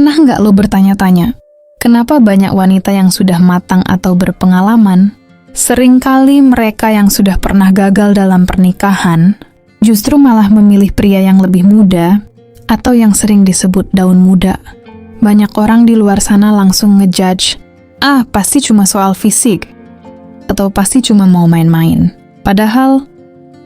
Pernah nggak lo bertanya-tanya, kenapa banyak wanita yang sudah matang atau berpengalaman, seringkali mereka yang sudah pernah gagal dalam pernikahan, justru malah memilih pria yang lebih muda atau yang sering disebut daun muda? Banyak orang di luar sana langsung ngejudge, pasti cuma soal fisik, atau pasti cuma mau main-main. Padahal,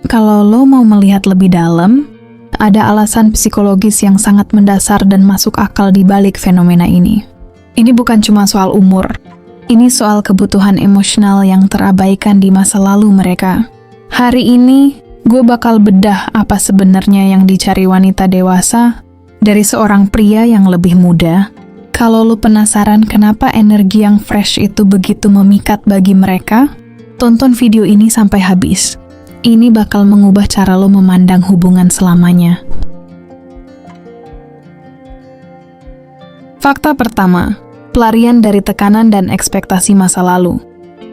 kalau lo mau melihat lebih dalam, ada alasan psikologis yang sangat mendasar dan masuk akal di balik fenomena ini. Ini bukan cuma soal umur, ini soal kebutuhan emosional yang terabaikan di masa lalu mereka. Hari ini, gue bakal bedah apa sebenarnya yang dicari wanita dewasa dari seorang pria yang lebih muda. Kalau lo penasaran kenapa energi yang fresh itu begitu memikat bagi mereka, tonton video ini sampai habis. Ini bakal mengubah cara lo memandang hubungan selamanya. Fakta pertama, pelarian dari tekanan dan ekspektasi masa lalu.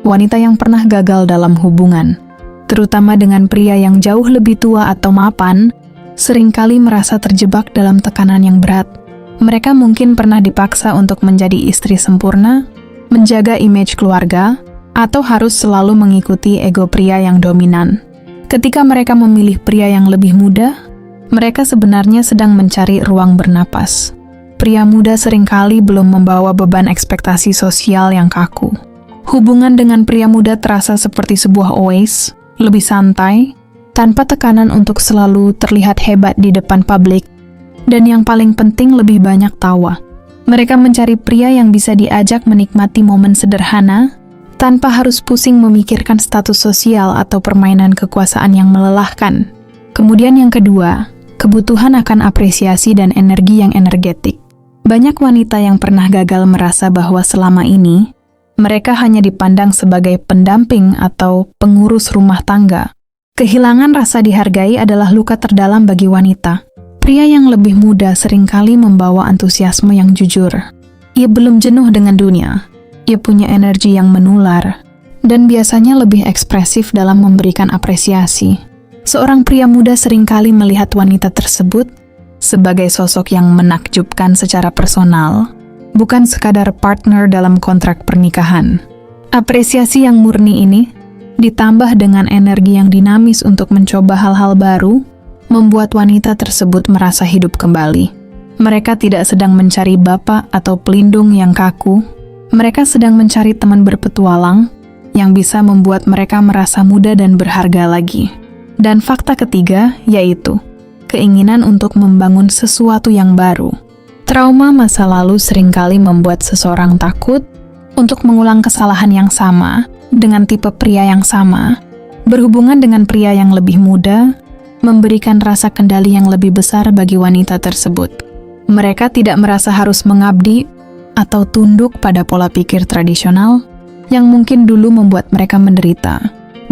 Wanita yang pernah gagal dalam hubungan, terutama dengan pria yang jauh lebih tua atau mapan, seringkali merasa terjebak dalam tekanan yang berat. Mereka mungkin pernah dipaksa untuk menjadi istri sempurna, menjaga image keluarga, atau harus selalu mengikuti ego pria yang dominan. Ketika mereka memilih pria yang lebih muda, mereka sebenarnya sedang mencari ruang bernapas. Pria muda seringkali belum membawa beban ekspektasi sosial yang kaku. Hubungan dengan pria muda terasa seperti sebuah oasis, lebih santai, tanpa tekanan untuk selalu terlihat hebat di depan publik, dan yang paling penting lebih banyak tawa. Mereka mencari pria yang bisa diajak menikmati momen sederhana, tanpa harus pusing memikirkan status sosial atau permainan kekuasaan yang melelahkan. Kemudian yang kedua, kebutuhan akan apresiasi dan energi yang energetik. Banyak wanita yang pernah gagal merasa bahwa selama ini, mereka hanya dipandang sebagai pendamping atau pengurus rumah tangga. Kehilangan rasa dihargai adalah luka terdalam bagi wanita. Pria yang lebih muda seringkali membawa antusiasme yang jujur. Ia belum jenuh dengan dunia. Ia punya energi yang menular, dan biasanya lebih ekspresif dalam memberikan apresiasi. Seorang pria muda seringkali melihat wanita tersebut sebagai sosok yang menakjubkan secara personal, bukan sekadar partner dalam kontrak pernikahan. Apresiasi yang murni ini, ditambah dengan energi yang dinamis untuk mencoba hal-hal baru, membuat wanita tersebut merasa hidup kembali. Mereka tidak sedang mencari bapak atau pelindung yang kaku. Mereka sedang mencari teman berpetualang yang bisa membuat mereka merasa muda dan berharga lagi. Dan fakta ketiga yaitu keinginan untuk membangun sesuatu yang baru. Trauma masa lalu seringkali membuat seseorang takut untuk mengulang kesalahan yang sama dengan tipe pria yang sama. Berhubungan dengan pria yang lebih muda memberikan rasa kendali yang lebih besar bagi wanita tersebut. Mereka tidak merasa harus mengabdi atau tunduk pada pola pikir tradisional yang mungkin dulu membuat mereka menderita.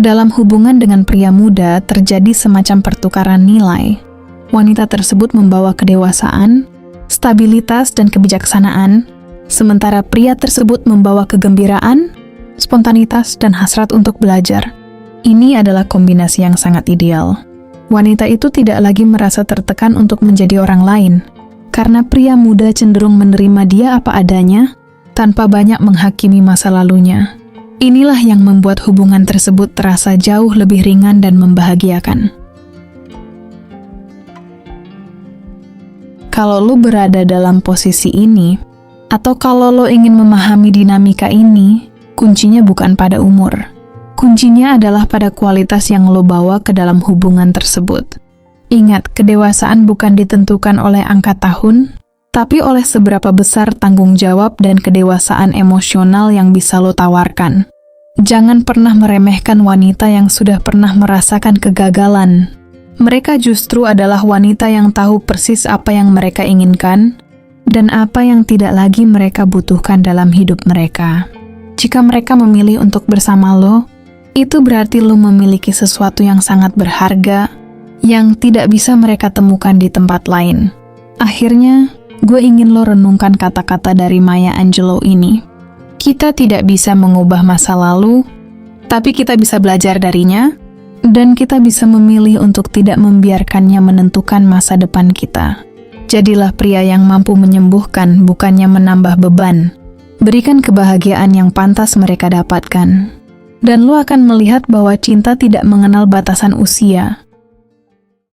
Dalam hubungan dengan pria muda terjadi semacam pertukaran nilai. Wanita tersebut membawa kedewasaan, stabilitas, dan kebijaksanaan, sementara pria tersebut membawa kegembiraan, spontanitas, dan hasrat untuk belajar. Ini adalah kombinasi yang sangat ideal. Wanita itu tidak lagi merasa tertekan untuk menjadi orang lain, karena pria muda cenderung menerima dia apa adanya, tanpa banyak menghakimi masa lalunya. Inilah yang membuat hubungan tersebut terasa jauh lebih ringan dan membahagiakan. Kalau lo berada dalam posisi ini, atau kalau lo ingin memahami dinamika ini, kuncinya bukan pada umur. Kuncinya adalah pada kualitas yang lo bawa ke dalam hubungan tersebut. Ingat, kedewasaan bukan ditentukan oleh angka tahun, tapi oleh seberapa besar tanggung jawab dan kedewasaan emosional yang bisa lo tawarkan. Jangan pernah meremehkan wanita yang sudah pernah merasakan kegagalan. Mereka justru adalah wanita yang tahu persis apa yang mereka inginkan dan apa yang tidak lagi mereka butuhkan dalam hidup mereka. Jika mereka memilih untuk bersama lo, itu berarti lo memiliki sesuatu yang sangat berharga yang tidak bisa mereka temukan di tempat lain. Akhirnya, gue ingin lo renungkan kata-kata dari Maya Angelou ini. Kita tidak bisa mengubah masa lalu, tapi kita bisa belajar darinya, dan kita bisa memilih untuk tidak membiarkannya menentukan masa depan kita. Jadilah pria yang mampu menyembuhkan, bukannya menambah beban. Berikan kebahagiaan yang pantas mereka dapatkan. Dan lo akan melihat bahwa cinta tidak mengenal batasan usia.